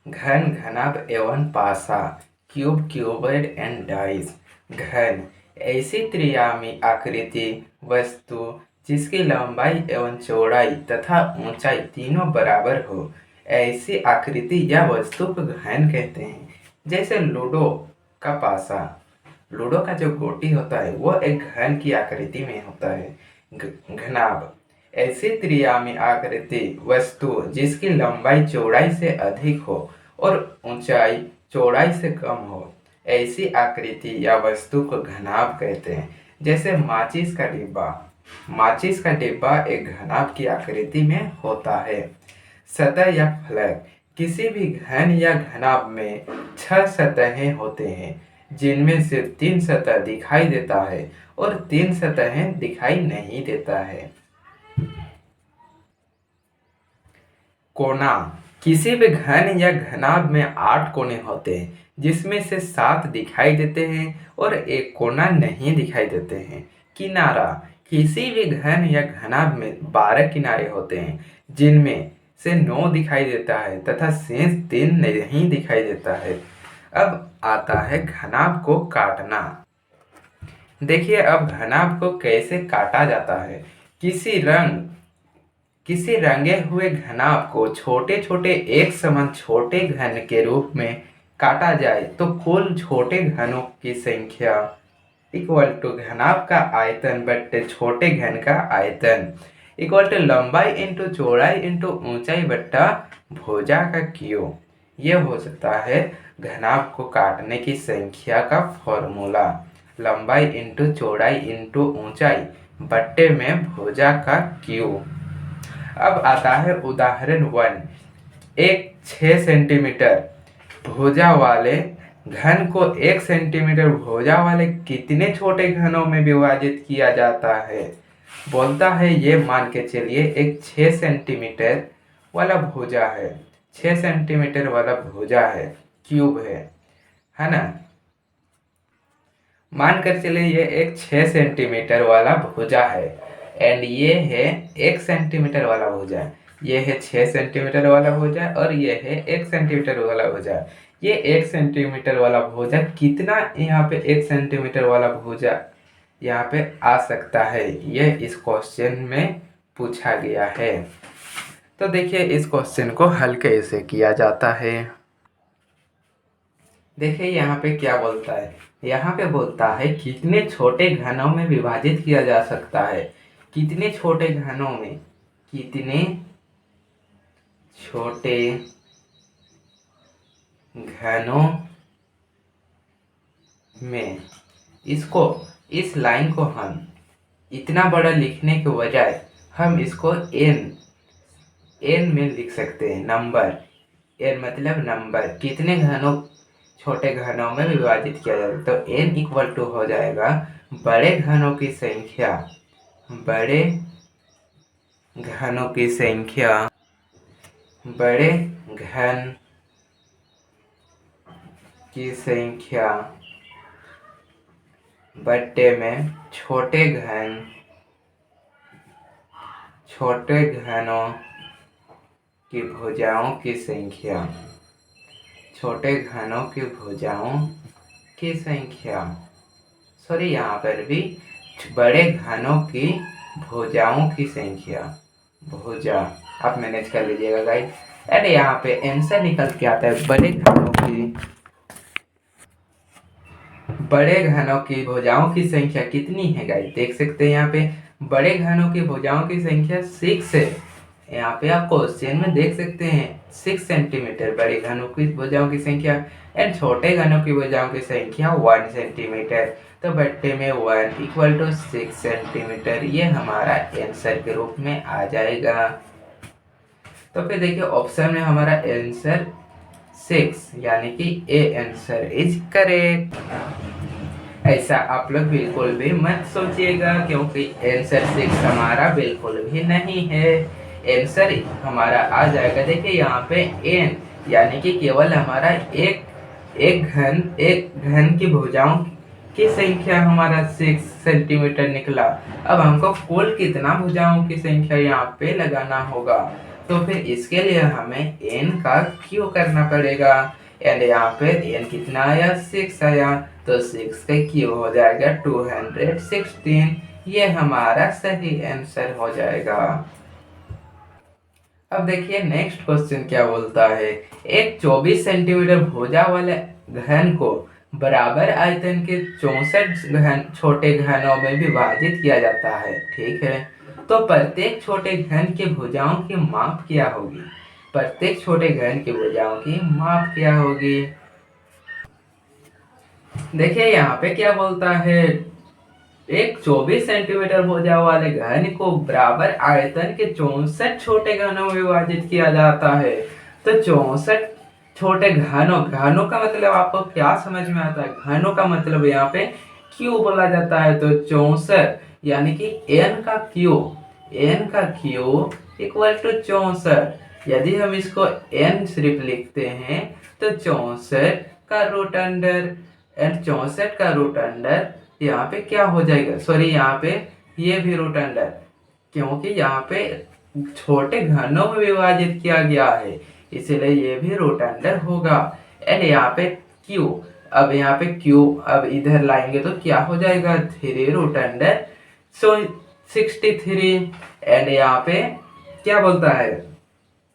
घन, घनाभ एवं पासा, क्यूब, क्यूबॉइड एंड डाइस। घन, ऐसी त्रियामी आकृति वस्तु जिसकी लंबाई एवं चौड़ाई तथा ऊंचाई तीनों बराबर हो, ऐसी आकृति या वस्तु को घन कहते हैं। जैसे लूडो का पासा, लूडो का जो गोटी होता है वो एक घन की आकृति में होता है। घनाभ, ऐसी त्रियामी आकृति वस्तु जिसकी लंबाई चौड़ाई से अधिक हो और ऊंचाई चौड़ाई से कम हो, ऐसी आकृति या वस्तु को घनाभ कहते हैं। जैसे माचिस का डिब्बा, माचिस का डिब्बा एक घनाभ की आकृति में होता है। सतह या फलक, किसी भी घन या घनाभ में 6 सतहें होते हैं, जिनमें से 3 सतह दिखाई देता है और 3 सतहें दिखाई नहीं देता है। कोना, किसी भी घन या घनाभ में 8 कोने होते हैं, जिसमें से 7 दिखाई देते हैं और एक कोना नहीं दिखाई देते हैं। किनारा, किसी भी घन या घनाभ में 12 किनारे होते हैं, जिनमें से 9 दिखाई देता है तथा शेष 3 नहीं दिखाई देता है। अब आता है घनाभ को काटना। देखिए अब घनाभ को कैसे काटा जाता है। किसी रंगे हुए घनाभ को छोटे छोटे एक समान छोटे घन के रूप में काटा जाए तो कुल छोटे घनों की संख्या इक्वल टू घनाभ का आयतन बट्टे छोटे घन का आयतन इक्वल टू लंबाई इंटू चौड़ाई इंटू ऊंचाई बट्टा भुजा का क्यू। ये हो सकता है घनाभ को काटने की संख्या का फॉर्मूला, लंबाई इंटू चौड़ाई इंटू ऊंचाई बट्टे में भुजा का क्यू। अब आता है उदाहरण 1। एक 6 सेंटीमीटर भुजा वाले घन को 1 सेंटीमीटर भुजा वाले कितने छोटे घनों में विभाजित किया जाता है। बोलता है ये मान के चलिए एक 6 सेंटीमीटर वाला भुजा है, 6 सेंटीमीटर वाला भुजा है, क्यूब है ना। मान कर चलिए ये एक 6 सेंटीमीटर वाला भुजा है एंड ये है 1 सेंटीमीटर वाला भुजा। ये है 6 सेंटीमीटर वाला भुजा और ये है 1 सेंटीमीटर वाला भुजा। ये 1 सेंटीमीटर वाला भुजा कितना यहाँ पे 1 सेंटीमीटर वाला भुजा यहाँ पे आ सकता है, ये इस क्वेश्चन में पूछा गया है। तो देखिए इस क्वेश्चन को हल कैसे किया जाता है। देखिए यहाँ पे क्या बोलता है, यहाँ पे बोलता है कितने छोटे घनों में विभाजित किया जा सकता है। कितने छोटे घनों में, कितने छोटे घनों में, इसको इस लाइन को हम इतना बड़ा लिखने के बजाय हम इसको एन में लिख सकते हैं। नंबर, एन मतलब नंबर, कितने घनों छोटे घनों में विभाजित किया जाता है। तो एन इक्वल टू हो जाएगा बड़े घनों की संख्या, बड़े घनों की संख्या, बड़े घन की संख्या बट्टे में छोटे घनों की भुजाओं की संख्या, छोटे घनों की भुजाओं की संख्या। सॉरी यहाँ पर भी बड़े घनों की भुजाओं की संख्या, भुजा आप मैनेज कर लीजिएगा गाइस। एंड यहाँ पे आंसर निकल के आता है बड़े घनों की भुजाओं की संख्या कितनी है गाइस। देख सकते हैं यहाँ पे बड़े घनों की भुजाओं की संख्या 6 है। यहाँ पे आप क्वेश्चन में देख सकते हैं 6 सेंटीमीटर बड़े घनों की भुजाओं की संख्या एंड छोटे घनों की भुजाओं की संख्या 1 सेंटीमीटर। तो बट्टे में 1 इक्वल टू 6 सेंटीमीटर, ये हमारा आंसर के रूप में आ जाएगा। तो फिर देखिए ऑप्शन में हमारा आंसर 6 यानी कि ए आंसर इज करेक्ट। ऐसा आप लोग बिल्कुल भी मत सोचिएगा क्योंकि आंसर 6 हमारा बिल्कुल भी नहीं है। आंसर हमारा आ जाएगा, देखिए यहाँ पे एन यानी कि केवल हमारा एक घन की भुजाओं की संख्या हमारा 6 सेंटीमीटर निकला। अब हमको कुल कितना भुजाओं की संख्या यहाँ पे लगाना होगा। तो फिर इसके लिए हमें n का क्यू करना पड़ेगा। एंड यहाँ पे n कितना आया, 6 आया, तो 6 का क्यू हो जाएगा 216। ये हमारा सही आंसर हो जाएगा। अब देखिए नेक्स्ट क्वेश्चन क्या बोलता है। एक 24 सेंटीमीटर भुजा वाले घन को बराबर आयतन के 64 घन छोटे घनों में विभाजित किया जाता है, ठीक है। तो प्रत्येक छोटे घन की भुजाओं की माप क्या होगी? प्रत्येक छोटे घन की भुजाओं की माप क्या होगी? देखिए यहाँ पे क्या बोलता है, एक 24 सेंटीमीटर भुजा वाले घन को बराबर आयतन के 64 छोटे घनों में विभाजित किया जाता है। तो 64 छोटे घनों, घनों का मतलब आपको क्या समझ में आता है? घनों का मतलब यहाँ पे क्यू बोला जाता है। तो 64 यानी कि n का क्यू, n का क्यू इक्वल टू 64। यदि हम इसको n सिर्फ लिखते हैं तो 64 का रूट अंडर, एंड 64 का रूट अंडर यहाँ पे क्या हो जाएगा, सॉरी यहाँ पे ये भी रूट अंडर, क्योंकि यहाँ पे छोटे घनों में विभाजित किया गया है, इसलिए ये भी रूट अंडर होगा। एंड यहाँ पे क्यू, अब यहाँ पे क्यू अब इधर लाएंगे तो क्या हो जाएगा, 3 रूट अंडर 63। एंड यहाँ पे क्या बोलता है,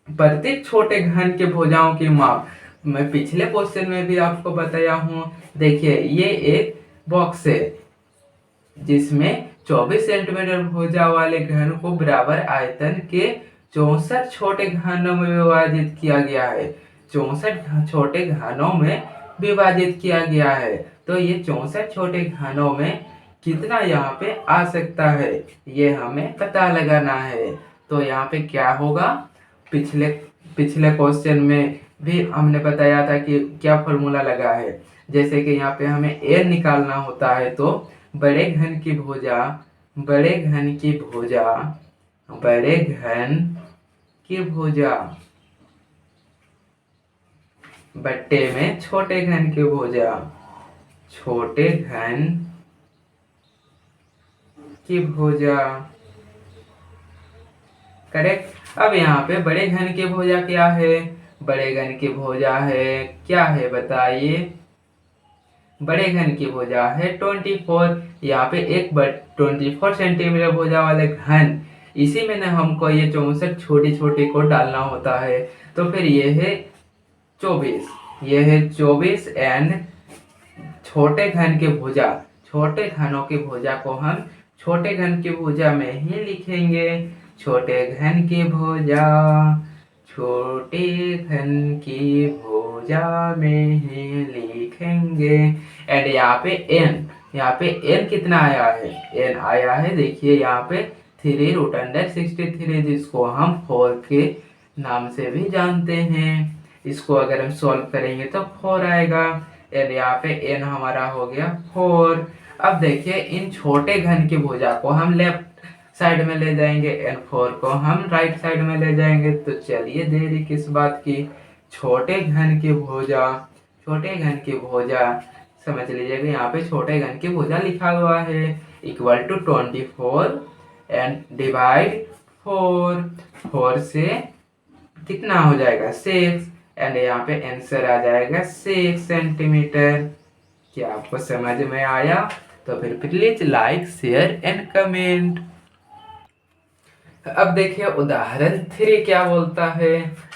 प्रत्येक छोटे घन के भुजाओं की माप, मैं पिछले क्वेश्चन में भी आपको बताया हूँ। देखिए ये एक बॉक्स है जिसमें 24 सेंटीमीटर भुजा वाले घन को बराबर आयतन के 64 छोटे घनों में विभाजित किया गया है। 64 छोटे घनों में विभाजित किया गया है। तो ये 64 छोटे घनों में कितना यहाँ पे आ सकता है, ये हमें पता लगाना है। तो यहाँ पे क्या होगा, पिछले पिछले क्वेश्चन में भी हमने बताया था कि क्या फॉर्मूला लगा है। जैसे कि यहाँ पे हमें n निकालना होता है, तो बड़े घन की भुजा, बड़े घन की भुजा, बड़े घन की भुजा बट्टे में छोटे घन की भुजा, छोटे घन की भुजा, करेक्ट। अब यहाँ पे बड़े घन की भुजा क्या है, बड़े घन की भुजा है क्या है बताइए, बड़े घन की भुजा है 24। यहाँ पे एक 24 सेंटीमीटर भुजा वाले घन, इसी में ना हमको ये 64 छोटी छोटी को डालना होता है। तो फिर ये है 24, ये है 24 एंड छोटे घन की भुजा, छोटे घनों की भुजा को हम छोटे घन की भुजा में ही लिखेंगे। छोटे घन की भुजा, छोटे घन की भुजा में ही लिखेंगे। एंड यहाँ पे n, यहाँ पे n कितना आया है, n आया है देखिए यहाँ पे 3 रूट अंडर 63, जिसको हम 4 के नाम से भी जानते हैं। इसको अगर हम सॉल्व करेंगे तो 4 आएगा। एंड यहाँ पे n हमारा हो गया 4। अब देखिए इन छोटे घन की भुजा को हम लेफ्ट साइड में ले जाएंगे एंड 4 को हम राइट साइड में ले जाएंगे। तो चलिए देरी किस बात की, छोटे घन की भुजा, छोटे घन की भुजा समझ लीजिएगा, यहाँ पे छोटे घन की भुजा लिखा हुआ है इक्वल टू 24 एंड डिवाइड 4, 4 से कितना हो जाएगा 6, एंड यहाँ पे आंसर आ जाएगा 6 सेंटीमीटर। क्या आपको समझ में आया? तो फिर please like share and comment. अब देखिए उदाहरण 3 क्या बोलता है।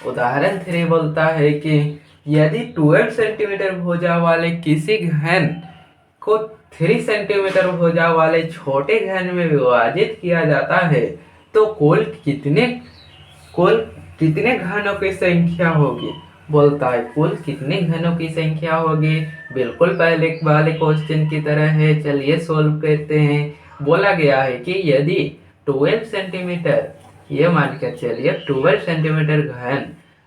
उदाहरण 3 बोलता है कि यदि 12 सेंटीमीटर भुजा वाले किसी घन को 3 सेंटीमीटर भुजा वाले छोटे घन में विभाजित किया जाता है तो कुल कितने घनों की संख्या होगी? बोलता है कुल कितने घनों की संख्या होगी। बिल्कुल पहले वाले क्वेश्चन की तरह है, चलिए सोल्व करते हैं। बोला गया है कि यदि 12 सेंटीमीटर, ये मान कर चलिए 12 सेंटीमीटर घन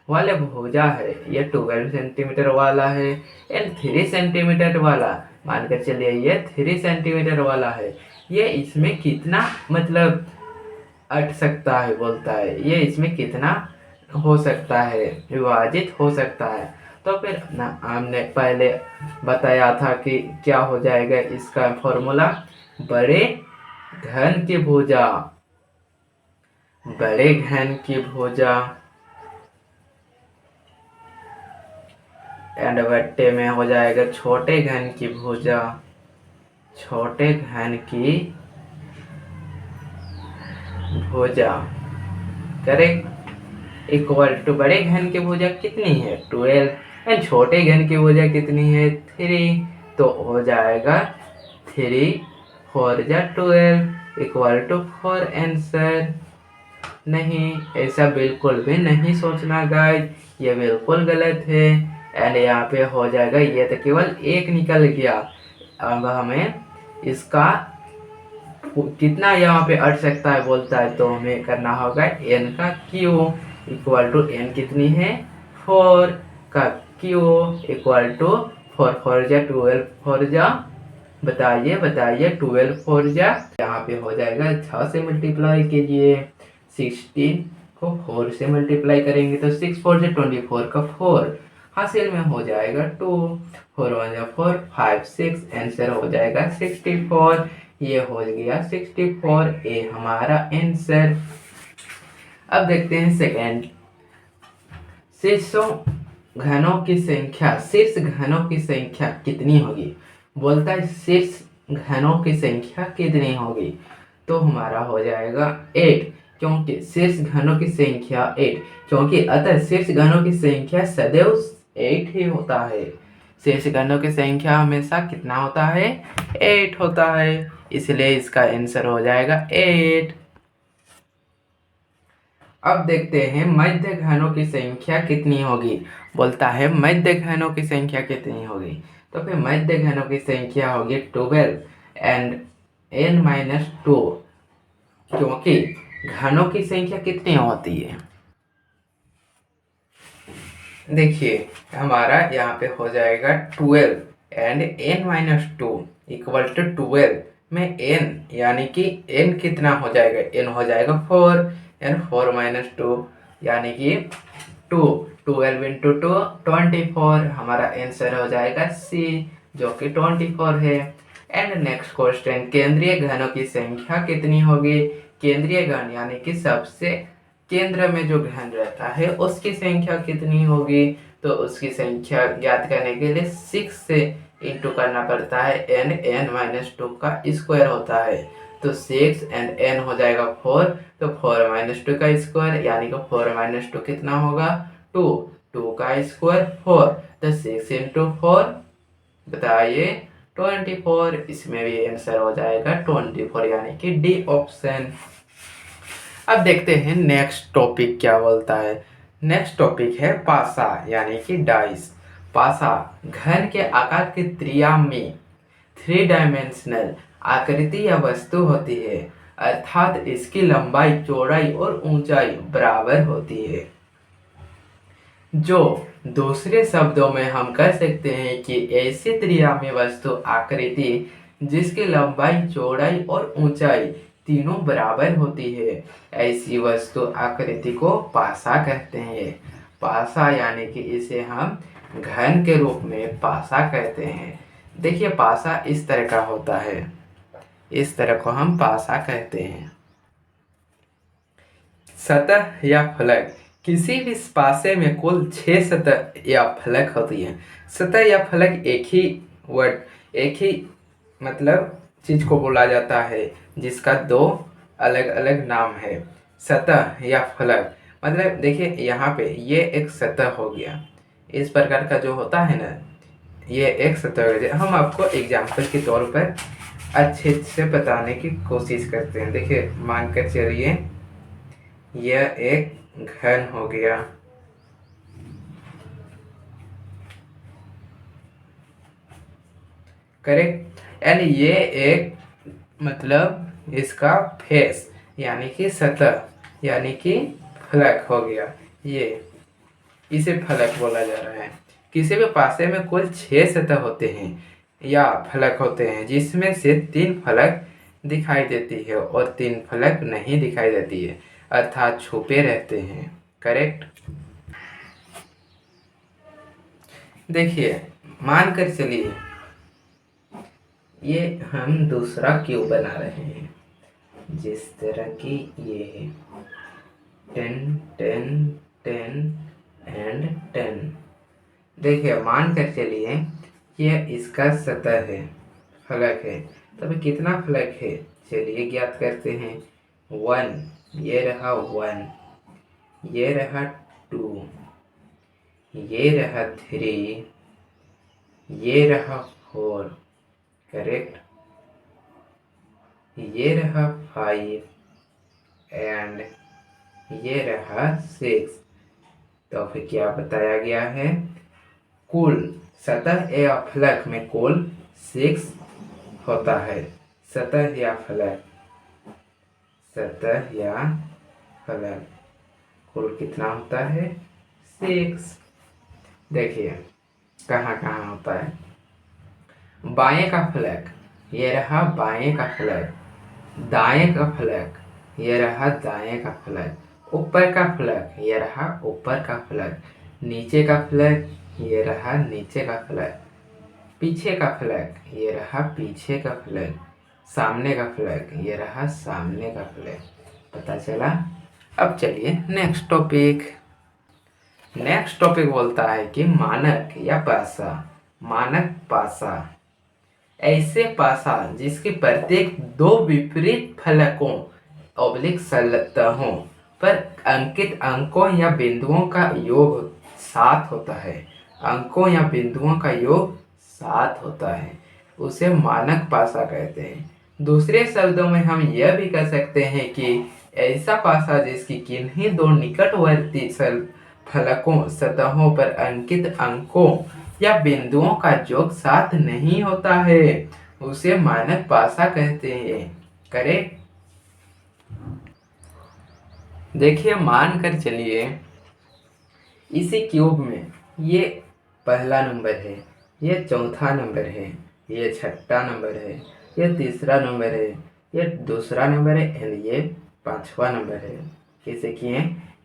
वाले भुजा है, ये 12 सेंटीमीटर वाला है, एंड 3 सेंटीमीटर वाला मान कर चलिए ये 3 सेंटीमीटर वाला है, ये इसमें कितना मतलब अट सकता है, बोलता है ये इसमें कितना हो सकता है, विभाजित हो सकता है। तो फिर ना हमने पहले बताया था कि क्या हो जाएगा इसका फॉर्मूला, बड़े घन की भुजा, बड़े घन की भुजा एंड बट्टे में हो जाएगा छोटे घन की भुजा, छोटे घन की भुजा। करेक्ट। इक्वल टू बड़े घन की भुजा कितनी है 12 एंड छोटे घन की भुजा कितनी है 3, तो हो जाएगा 3 4 जा 12 इक्वल टू 4 आंसर। नहीं, ऐसा बिल्कुल भी नहीं सोचना गाइस, ये बिल्कुल गलत है। एंड यहाँ पे हो जाएगा, ये तो केवल एक निकल गया। अब हमें इसका कितना यहाँ पे अट सकता है बोलता है, तो हमें करना होगा n का q इक्वल टू n कितनी है 4 का q इक्वल टू 4 4 जा 12 4 जा बताइए 12 4 जा, यहाँ पे हो जाएगा 6 से मल्टीप्लाई कीजिए, 16 को 4 से मल्टीप्लाई करेंगे तो 6 4 से 24 का 4 हासिल में हो जाएगा 2 4 1 जा 4 5 6 आंसर हो जाएगा 64। ये हो गया 64 ए हमारा आंसर। अब देखते हैं सेकेंड, शीर्षों घनों की संख्या, शीर्ष घनों की संख्या कितनी होगी। बोलता है शीर्ष घनों की संख्या कितनी होगी, तो हमारा हो जाएगा 8, क्योंकि शीर्ष घनों की संख्या 8, क्योंकि अतः शीर्ष घनों की संख्या सदैव 8 ही होता है। शीर्ष घनों की संख्या हमेशा कितना होता है 8 होता है, इसलिए इसका आंसर हो जाएगा 8। अब देखते हैं मध्य घनों की संख्या कितनी होगी। बोलता है मध्य घनों की संख्या कितनी होगी, तो फिर मध्य घनों की संख्या होगी 12 एंड n-2, क्योंकि घनों की संख्या कितनी होती है। देखिए हमारा यहाँ पे हो जाएगा 12 एंड n-2 इक्वल टू 12 में n, यानी कि n कितना हो जाएगा, n हो जाएगा 4 एंड 4 - 2 यानी कि 2, 12 इंटू 2 24, हमारा आंसर हो जाएगा C जो कि 24 है। एंड नेक्स्ट क्वेश्चन, केंद्रीय घनों की संख्या कितनी होगी। केंद्रीय घन यानी कि सबसे केंद्र में जो घन रहता है उसकी संख्या कितनी होगी, तो उसकी संख्या ज्ञात करने के लिए 6 से इंटू करना पड़ता है एंड n-2 का स्क्वायर होता है, तो 6 एंड n हो जाएगा 4, तो 4 - 2 का स्क्वायर यानी कि 4 - 2 कितना होगा 2, 2 का स्क्वायर 4, तो 6 इंटू 4 बताइए 24, इसमें भी आंसर हो जाएगा 24 यानी कि डी ऑप्शन। अब देखते हैं नेक्स्ट टॉपिक क्या बोलता है। नेक्स्ट टॉपिक है पासा यानी कि डाइस। पासा घन के आकार के त्रियामी 3 डायमेंशनल आकृति या वस्तु होती है, अर्थात इसकी लंबाई चौड़ाई और ऊंचाई बराबर होती है। जो दूसरे शब्दों में हम कह सकते हैं कि ऐसी त्रियामी वस्तु आकृति जिसकी लंबाई चौड़ाई और ऊंचाई तीनों बराबर होती है, ऐसी वस्तु आकृति को पासा कहते हैं। पासा यानी कि इसे हम घन के रूप में पासा कहते हैं। देखिए पासा इस तरह का होता है, इस तरह को हम पासा कहते हैं। सतह या फलक, किसी भी पासे में कुल 6 सतह या फलक होती है। सतह या फलक एक ही वर्ड, एक ही मतलब चीज को बोला जाता है जिसका 2 अलग अलग नाम है। सतह या फलक मतलब देखिए यहाँ पे ये एक सतह हो गया, इस प्रकार का जो होता है ना, ये एक सतह हो गया। हम आपको एग्जाम्पल के तौर पर अच्छे से बताने की कोशिश करते हैं। देखिए मानकर चलिए यह एक घन हो गया, करेक्ट, एंड ये एक मतलब इसका फेस यानी कि सतह यानी कि फलक हो गया, ये इसे फलक बोला जा रहा है। किसी भी पासे में कुल 6 सतह होते हैं या फलक होते हैं, जिसमें से 3 फलक दिखाई देती है और 3 फलक नहीं दिखाई देती है, अर्थात छुपे रहते हैं, करेक्ट। देखिए मानकर चलिए ये हम दूसरा क्यूब बना रहे हैं, जिस तरह की ये है, 10 10 10 एंड 10। देखिए मान कर चलिए यह इसका सतह है, फलक है, तो अभी कितना फलक है चलिए ज्ञात करते हैं। 1, ये रहा 1, ये रहा 2, ये रहा 3, ये रहा 4, करेक्ट, ये रहा 5 एंड ये रहा 6। तो फिर क्या बताया गया है, कुल सतह या फलक में कुल 6 होता है। सतह या फलक, सतह या फलक कुल कितना होता है, 6। देखिए कहाँ कहाँ होता है। बाएं का फलक, ये रहा बाएं का फलक। दाएं का फलक, ये रहा दाएं का फलक। ऊपर का फलक, ये रहा ऊपर का फलक। नीचे का फलक, ये रहा नीचे का फलक। पीछे का फलक, ये रहा पीछे का फलक। सामने का फलक, ये रहा सामने का फलक। पता चला। अब चलिए नेक्स्ट टॉपिक। नेक्स्ट टॉपिक बोलता है कि मानक या पासा। मानक पासा ऐसे पासा जिसके प्रत्येक दो विपरीत फलकों ऑब्लिक सतहों पर अंकित अंकों या बिंदुओं का योग 7 होता है। अंकों या बिंदुओं का योग 7 होता है, उसे मानक पासा कहते हैं। दूसरे शब्दों में हम यह भी कह सकते हैं कि ऐसा पासा जिसकी किन्हीं दो निकटवर्ती फलकों सतहों पर अंकित अंकों या बिंदुओं का योग 7 नहीं होता है, उसे मानक पासा कहते हैं। करेक्ट। देखिए मान कर चलिए इसी क्यूब में ये पहला नंबर है, ये चौथा नंबर है, ये छठा नंबर है, ये तीसरा नंबर है, ये दूसरा नंबर है एंड ये पांचवा नंबर है। कैसे किए,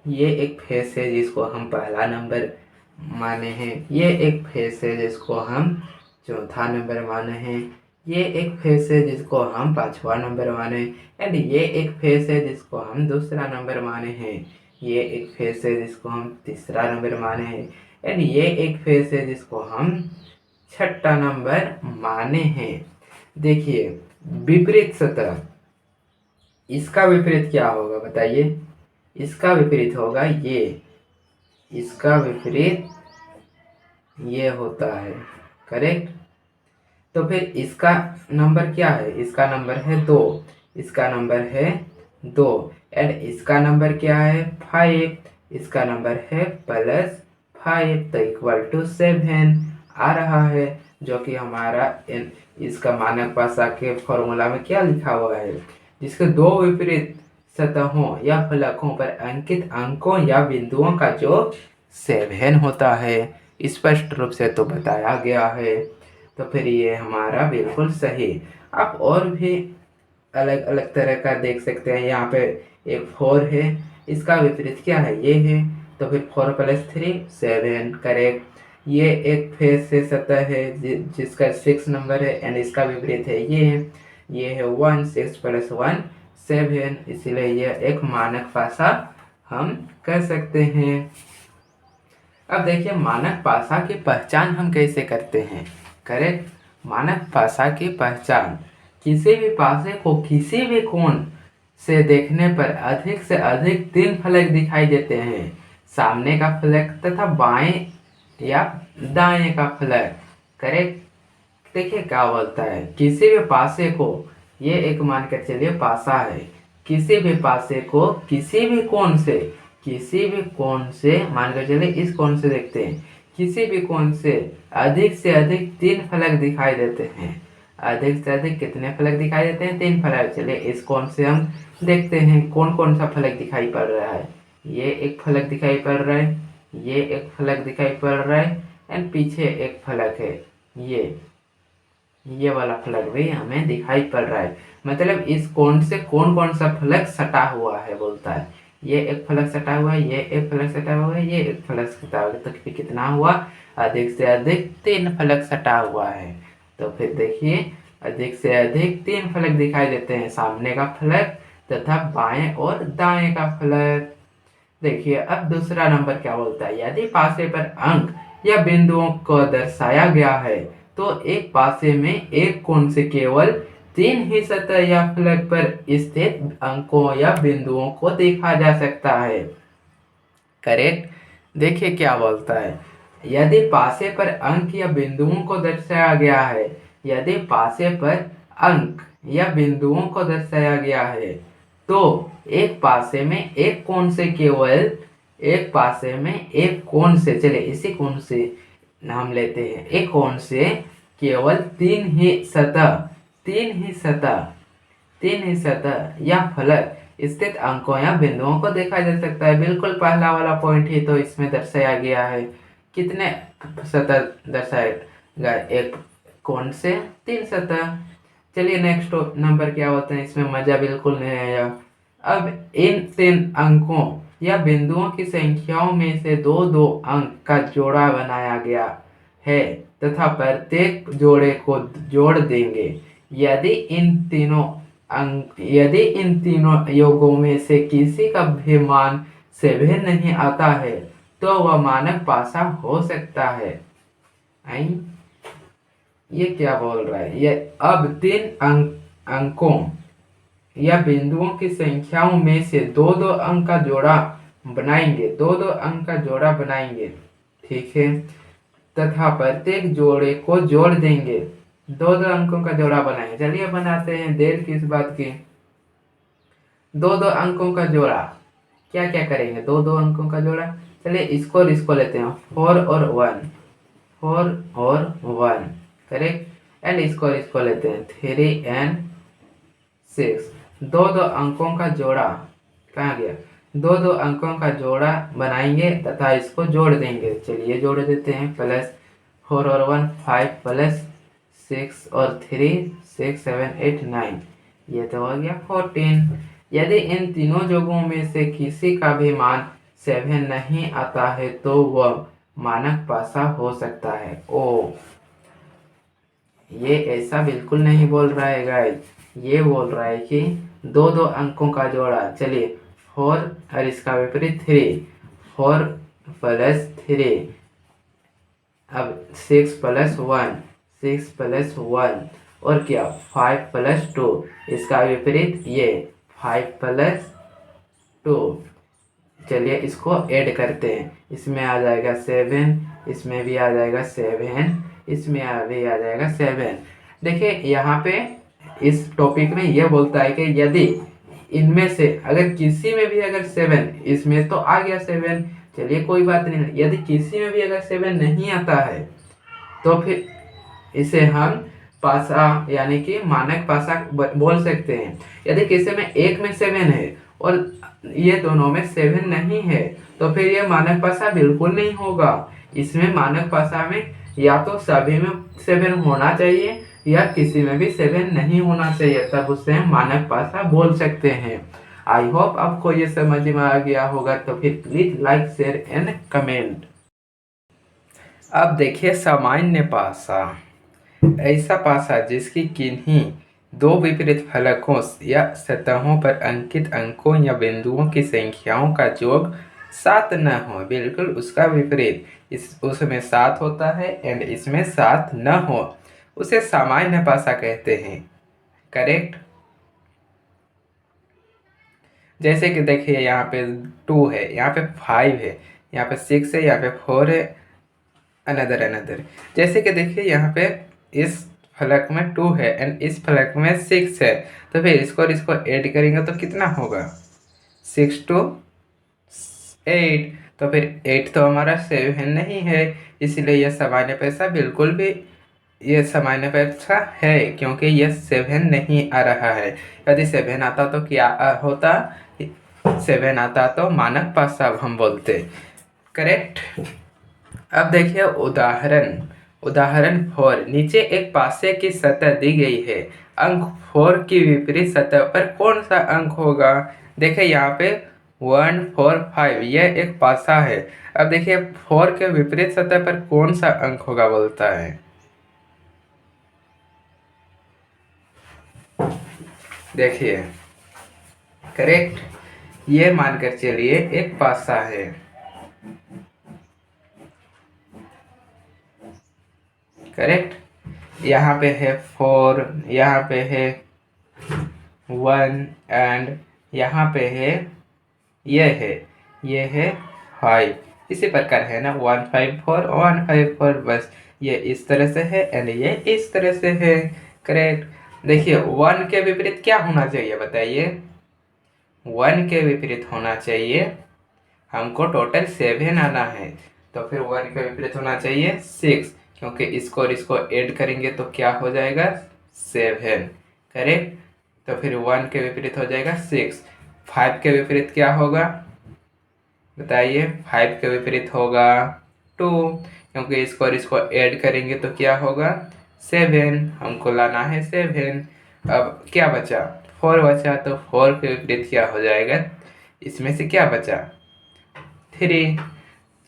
ये एक फेस है जिसको हम पहला नंबर माने हैं, ये एक फेस है जिसको हम चौथा नंबर माने हैं, ये एक फेस है जिसको हम पांचवा नंबर माने एंड ये एक फेस है जिसको हम दूसरा नंबर माने हैं, ये एक फेस है जिसको हम तीसरा नंबर माने हैं एंड ये एक फेस है जिसको हम छठा नंबर माने हैं। देखिए विपरीत सतह, इसका विपरीत क्या होगा बताइए। इसका विपरीत होगा ये, इसका विपरीत ये होता है। करेक्ट। तो फिर इसका नंबर क्या है, इसका नंबर है 2, इसका नंबर है 2 एंड इसका नंबर क्या है 5, इसका नंबर है +5 तो इक्वल टू 7 आ रहा है, जो कि हमारा इसका मानक पासा के फॉर्मूला में क्या लिखा हुआ है, जिसके दो विपरीत सतहों या फलकों पर अंकित अंकों या बिंदुओं का योग 7 होता है। स्पष्ट रूप से तो बताया गया है, तो फिर ये हमारा बिल्कुल सही। आप और भी अलग अलग तरह का देख सकते हैं। यहाँ पे एक 4 है, इसका विपरीत क्या है, ये है, तो फिर 4 + 3 7 करेक्ट। ये एक फेस से सतह है जिसका 6 नंबर है एंड इसका विपरीत है ये है 1, 6 + 1 7, इसीलिए ये एक मानक पासा हम कर सकते हैं। अब देखिए मानक पासा की पहचान हम कैसे करते हैं। करेक्ट। मानक पासा की पहचान, किसी भी पासे को किसी भी कोण से देखने पर अधिक से अधिक 3 फलक दिखाई देते हैं, सामने का फलक तथा बाएं या दाएं का फलक। करेक्ट। देखिए क्या बोलता है, किसी भी पासे को, ये एक मान कर चलिए पासा है, किसी भी पासे को किसी भी कोण से, किसी भी कोण से मान कर चलिए इस कोण से देखते हैं, किसी भी कोण से अधिक 3 फलक दिखाई देते हैं। अधिक से अधिक कितने फलक दिखाई देते हैं, 3 फलक। चलिए इस कोण से हम देखते हैं कौन कौन सा फलक दिखाई पड़ रहा है। ये एक फलक दिखाई पड़ रहा है, ये एक फलक दिखाई पड़ रहा है एंड पीछे एक फलक है, ये वाला फलक भी हमें दिखाई पड़ रहा है। मतलब इस कोण से कौन कौन सा फलक सटा हुआ है बोलता है। ये एक फलक सटा हुआ है, ये एक फलक सटा हुआ है, ये एक फलक सटा हुआ है, तो फिर कितना हुआ, अधिक से अधिक 3 फलक सटा हुआ है। तो फिर देखिए अधिक से अधिक 3 फलक दिखाई देते हैं, सामने का फलक तथा बाएं और दाएं का फलक। देखिए अब दूसरा नंबर क्या बोलता है, यदि पासे पर अंक या बिंदुओं को दर्शाया गया है तो एक पासे में एक कोण से केवल 3 ही सतह या फलक पर स्थित अंकों या बिंदुओं को देखा जा सकता है। करेक्ट। देखिए क्या बोलता है, यदि पासे पर अंक या बिंदुओं को दर्शाया गया है, यदि पासे पर अंक या बिंदुओं को दर्शाया गया है तो एक पासे में एक कोण से केवल एक पासे में एक कोण से, चले इसी कोण से नाम लेते हैं, एक कोण से केवल तीन ही सतह या फलक स्थित अंकों या बिंदुओं को देखा जा सकता है। बिल्कुल पहला वाला पॉइंट ही तो इसमें दर्शाया गया है। कितने सतह दर्शाएगा, एक कोण से 3 सतह। चलिए नेक्स्ट नंबर क्या होते हैं, इसमें मजा बिल्कुल नहीं आया। अब इन 3 अंकों या बिंदुओं की संख्याओं में से दो दो अंक का जोड़ा बनाया गया है तथा प्रत्येक जोड़े को जोड़ देंगे। यदि इन तीनों योगों में से किसी का भी मान 7 नहीं आता है तो वह मानक पासा हो सकता है। ये क्या बोल रहा है, ये अब 3 अंकों या बिंदुओं की संख्याओं में से दो दो अंक का जोड़ा बनाएंगे, ठीक है, तथा प्रत्येक जोड़े को जोड़ देंगे। दो दो अंकों का जोड़ा बनाएंगे, चलिए बनाते हैं, देर किस बात की। दो दो अंकों का जोड़ा क्या क्या करेंगे, दो दो अंकों का जोड़ा, चलिए इसको और इसको लेते हैं, 4 और 1, करेक्ट। एंड इसको और इसको लेते हैं, 3 and 6। दो दो अंकों का जोड़ा कहाँ गया, दो दो अंकों का जोड़ा बनाएंगे तथा इसको जोड़ देंगे। चलिए जोड़ देते हैं, प्लस 4 और 1 5 प्लस 6 और 3 6 7 8 9, ये तो हो गया 14। यदि इन तीनों जोगों में से किसी का भी मान 7 नहीं आता है तो वह मानक पासा हो सकता है। ओ, ये ऐसा बिल्कुल नहीं बोल रहा है गाइस, ये बोल रहा है कि दो दो अंकों का जोड़ा। चलिए 4 और इसका विपरीत 3, 4 प्लस 3, अब 6 प्लस 1 और क्या 5 प्लस 2, इसका विपरीत ये 5 प्लस 2। चलिए इसको ऐड करते हैं, इसमें आ जाएगा 7, इसमें भी आ जाएगा 7, इसमें भी आ जाएगा 7। देखिए यहाँ पे इस टॉपिक में यह बोलता है कि यदि इनमें से अगर किसी में भी अगर 7, इसमें तो आ गया 7, चलिए कोई बात नहीं, यदि किसी में भी अगर 7 नहीं आता है तो फिर इसे हम पासा यानी कि मानक पासा बोल सकते हैं। यदि किसी में एक में 7 है और ये दोनों में 7 नहीं है तो फिर ये मानक पासा बिल्कुल नहीं होगा। इसमें मानक पासा में या तो सभी में 7 होना चाहिए या किसी में भी 7 नहीं होना चाहिए, तब उसे हम मानक पासा बोल सकते हैं। आई होप आपको ये समझ में आ गया होगा, तो फिर please like share and comment. अब देखिए सामान्य पासा, ऐसा पासा जिसकी किन्हीं दो विपरीत फलकों या सतहों पर अंकित अंकों या बिंदुओं की संख्याओं का योग 7 न हो, बिल्कुल उसका विपरीत, उसमें 7 होता है एंड इसमें 7 न हो, उसे सामान्य पासा कहते हैं। करेक्ट। जैसे कि देखिए यहाँ पे 2 है, यहाँ पे 5 है, यहाँ पे 6 है, यहाँ पे 4 है, अनदर। जैसे कि देखिए यहाँ पे इस फलक में 2 है एंड इस फलक में 6 है, तो फिर इसको और इसको ऐड करेंगे तो कितना होगा, 6 to 8, तो फिर 8 तो हमारा 7 नहीं है, इसलिए यह सामान्य पैसा बिल्कुल भी ये सामान्य पैसा है, क्योंकि यह 7 नहीं आ रहा है। यदि 7 आता तो क्या होता, 7 आता तो मानक पासा हम बोलते। करेक्ट। अब देखिए उदाहरण 4, नीचे एक पासे की सतह दी गई है, अंक 4 की विपरीत सतह पर कौन सा अंक होगा। देखिए यहाँ पे 1 4 5 यह एक पासा है। अब देखिए 4 के विपरीत सतह पर कौन सा अंक होगा बोलता है। देखिए करेक्ट, ये मानकर चलिए एक पासा है। करेक्ट। यहाँ पे है 4, यहाँ पे है 1 एंड यहाँ पे है ये है 5। इसी प्रकार है ना 154 154, बस ये इस तरह से है एंड ये इस तरह से है। करेक्ट। देखिए 1 के विपरीत क्या होना चाहिए बताइए। 1 के विपरीत होना चाहिए, हमको टोटल 7 आना है, तो फिर 1 के विपरीत होना चाहिए 6, क्योंकि इसको और इसको ऐड करेंगे तो क्या हो जाएगा 7। करेक्ट। तो फिर 1 के विपरीत हो जाएगा 6। 5 के विपरीत क्या होगा बताइए। 5 के विपरीत होगा 2, क्योंकि इसको और इसको ऐड करेंगे तो क्या होगा 7, हमको लाना है 7। अब क्या बचा 4 बचा, तो 4 के विपरीत क्या हो जाएगा, इसमें से क्या बचा 3,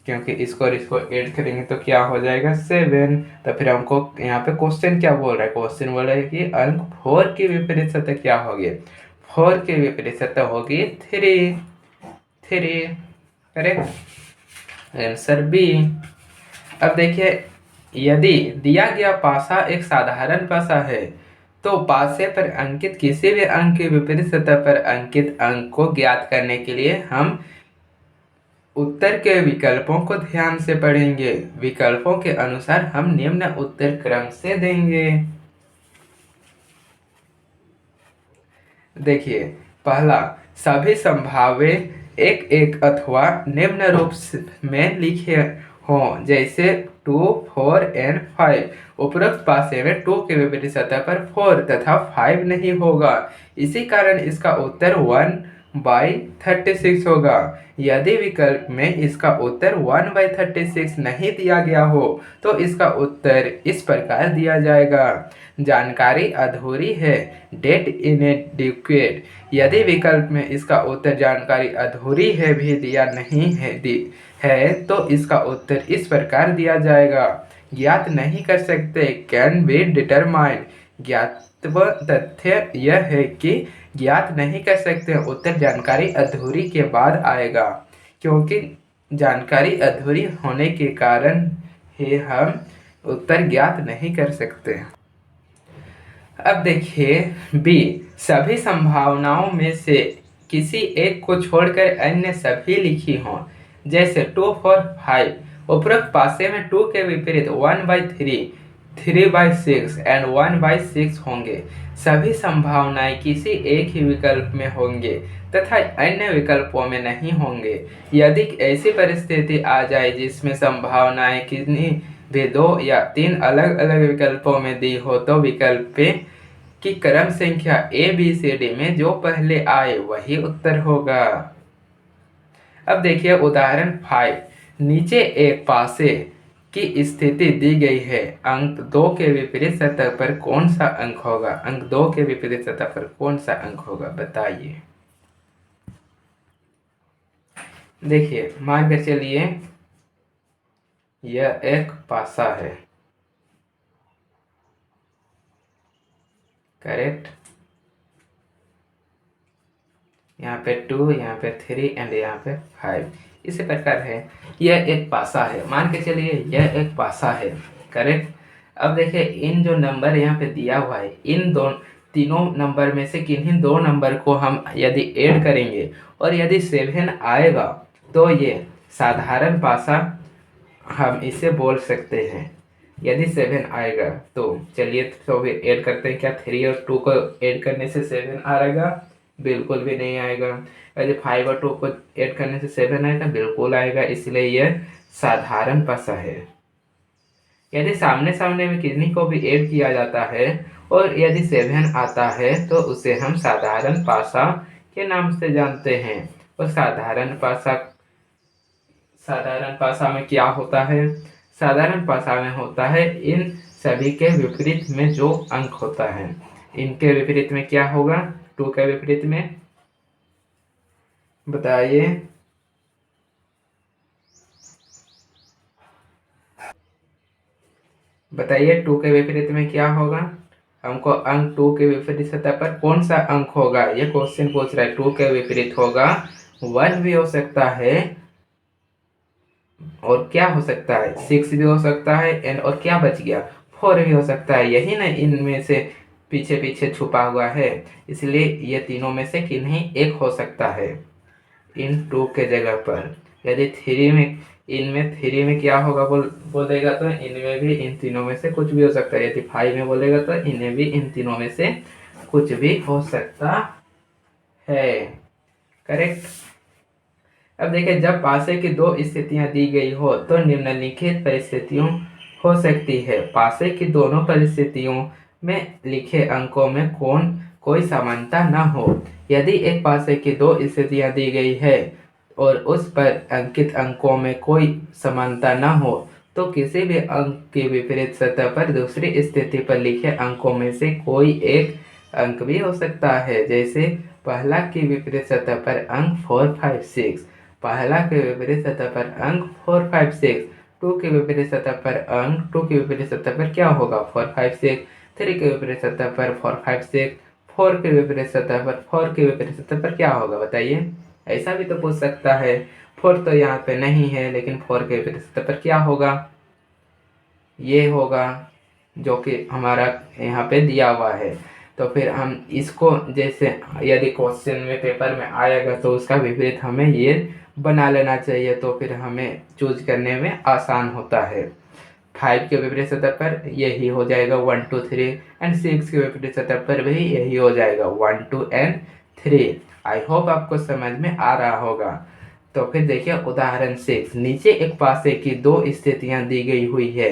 क्योंकि इसको और इसको ऐड करेंगे तो क्या हो जाएगा 7। तो फिर हमको यहाँ पे क्वेश्चन क्या बोल रहा है, क्वेश्चन बोल रहा है कि अंक 4 की विपरीत सतह क्या होगी। 4 की विपरीत सतह होगी 3। करेक्ट। Answer B. अब देखिए यदि दिया गया पासा एक साधारण पासा है तो पासे पर अंकित किसी भी अंक के विपरीत सतह पर अंकित अंक को ज्ञात करने के लिए हम उत्तर के विकल्पों को ध्यान से पढ़ेंगे। विकल्पों के अनुसार हम निम्न उत्तर क्रम से देंगे। देखिए पहला, सभी संभाव्य एक एक अथवा निम्न रूप में लिखे हों, जैसे 2 4 एंड 5। उपरोक्त पासे में 2 के विपरीत सतह पर 4 तथा 5 नहीं होगा, इसी कारण इसका उत्तर 1/36 होगा। यदि विकल्प में इसका उत्तर 1/36 नहीं दिया गया हो तो इसका उत्तर इस प्रकार दिया जाएगा। जानकारी अधूरी है, डेट इनएडिक्वेट। यदि विकल्प में इसका उत्तर जानकारी अधूरी है भी दिया नहीं है तो इसका उत्तर इस प्रकार दिया जाएगा। ज्ञात नहीं कर सकते, कैन बी डिटरमाइंड। ज्ञातव्य तथ्य यह है कि ज्ञात नहीं कर सकते, उत्तर जानकारी अधूरी के बाद आएगा, क्योंकि जानकारी अधूरी होने के कारण ही हम उत्तर ज्ञात नहीं कर सकते। अब देखिए बी, सभी संभावनाओं में से किसी एक को छोड़कर अन्य सभी लिखी हों, जैसे 2 4 5। उपरोक्त पासे में 2 के विपरीत 1/3 3/6 एंड 1/6 होंगे। सभी संभावनाएं किसी एक ही विकल्प में होंगे तथा अन्य विकल्पों में नहीं होंगे। यदि ऐसी परिस्थिति आ जाए जिसमें संभावनाएं किन्हीं भी 2 या 3 अलग अलग विकल्पों में दी हो तो विकल्प की क्रम संख्या ABCD में जो पहले आए वही उत्तर होगा। अब देखिए उदाहरण 5। नीचे एक पासे की स्थिति दी गई है, अंक 2 के विपरीत सतह पर कौन सा अंक होगा। अंक 2 के विपरीत सतह पर कौन सा अंक होगा बताइए। देखिए मान के चलिए यह एक पासा है। करेक्ट। यहाँ पे 2, यहाँ पे 3 एंड यहाँ पे 5। इसी प्रकार है, यह एक पासा है, मान के चलिए यह एक पासा है। करेक्ट। अब देखिए इन जो नंबर यहाँ पे दिया हुआ है, इन तीनों नंबर में से किन्हीं 2 नंबर को हम यदि ऐड करेंगे और यदि 7 आएगा तो ये साधारण पासा हम इसे बोल सकते हैं। यदि 7 आएगा तो चलिए तो भी ऐड करते हैं। क्या 3 और 2 को ऐड करने से 7 आएगा? बिल्कुल भी नहीं आएगा। यदि 5 और 2 को ऐड करने से 7 आएगा? बिल्कुल आएगा। इसलिए यह साधारण पासा है। यदि सामने सामने में किन्हीं को भी ऐड किया जाता है और यदि 7 आता है तो उसे हम साधारण पासा के नाम से जानते हैं। और साधारण पासा में क्या होता है? साधारण पासा में होता है इन सभी के विपरीत में जो अंक होता है। इनके विपरीत में क्या होगा? 2 के विपरीत में बताइए। बताइए 2 के विपरीत में क्या होगा? हमको अंक 2 के विपरीत सतह पर कौन सा अंक होगा ये क्वेश्चन पूछ रहा है। 2 के विपरीत होगा 1 भी हो सकता है, और क्या हो सकता है 6 भी हो सकता है, एंड और क्या बच गया 4 भी हो सकता है। यही ना इनमें से पीछे पीछे छुपा हुआ है, इसलिए ये तीनों में से किन्हीं एक हो सकता है इन 2 के जगह पर। यदि 3 में, इनमें 3 में क्या होगा बोलेगा तो इनमें भी इन तीनों में से कुछ भी हो सकता है। यदि 5 में बोलेगा तो इन्हें भी इन तीनों में से कुछ भी हो सकता है। करेक्ट। अब देखिए, जब पासे की 2 स्थितियां दी गई हो तो निम्नलिखित परिस्थितियों हो सकती है। पासे की दोनों परिस्थितियों में लिखे अंकों में कोई समानता न हो। यदि एक पासे की 2 स्थितियां दी गई है और उस पर अंकित अंकों में कोई समानता न हो तो किसी भी अंक की विपरीत सतह पर दूसरी स्थिति पर लिखे अंकों में से कोई एक अंक भी हो सकता है। जैसे पहला की विपरीत सतह पर अंक 4, 5, 6, पहला के विपरीत सतह पर अंक 4, 5, 6, 2 के विपरीत सतह पर अंक 2 के विपरीत सतह पर क्या होगा 4, 5, 6, 3 के विपरीत सतह पर 4, 5, 6, 4 के विपरीत सतह पर 4 के विपरीत सतह पर क्या होगा बताइए। ऐसा भी तो पूछ सकता है। 4 तो यहाँ पे नहीं है, लेकिन 4 के विपरीत सतह पर क्या होगा, ये होगा जो कि हमारा यहाँ पे दिया हुआ है। तो फिर हम इसको, जैसे यदि क्वेश्चन में पेपर में आएगा तो उसका विपरीत हमें ये बना लेना चाहिए, तो फिर हमें चूज करने में आसान होता है। 5 के विपरीत सतह पर यही हो जाएगा 1, 2, 3, एंड 6 के विपरीत सतह पर भी यही हो जाएगा 1, 2 एंड 3। आई होप आपको समझ में आ रहा होगा। तो फिर देखिए उदाहरण 6, नीचे एक पासे की 2 स्थितियां दी गई हुई है।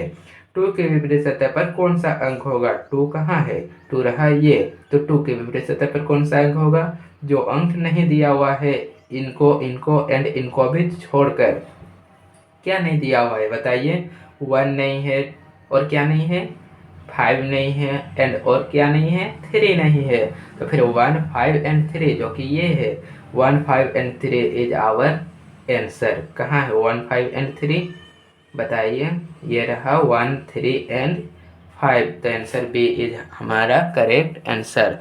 2 के विपरीत सतह पर कौन सा अंक होगा, 2 कहाँ है, 2 रहा ये, तो 2 के विपरीत सतह पर कौन सा अंक होगा, जो अंक नहीं दिया हुआ है इनको इनको एंड इनको भी छोड़कर, क्या नहीं दिया हुआ है बताइए। 1 नहीं है, और क्या नहीं है 5 नहीं है, एंड और क्या नहीं है 3 नहीं है। तो फिर 1, 5 एंड 3 जो कि ये है 1, 5 एंड 3 इज आवर आंसर। कहाँ है 1, 5 एंड 3 बताइए। ये रहा 1, 3 एंड 5, तो आंसर बी इज हमारा करेक्ट आंसर।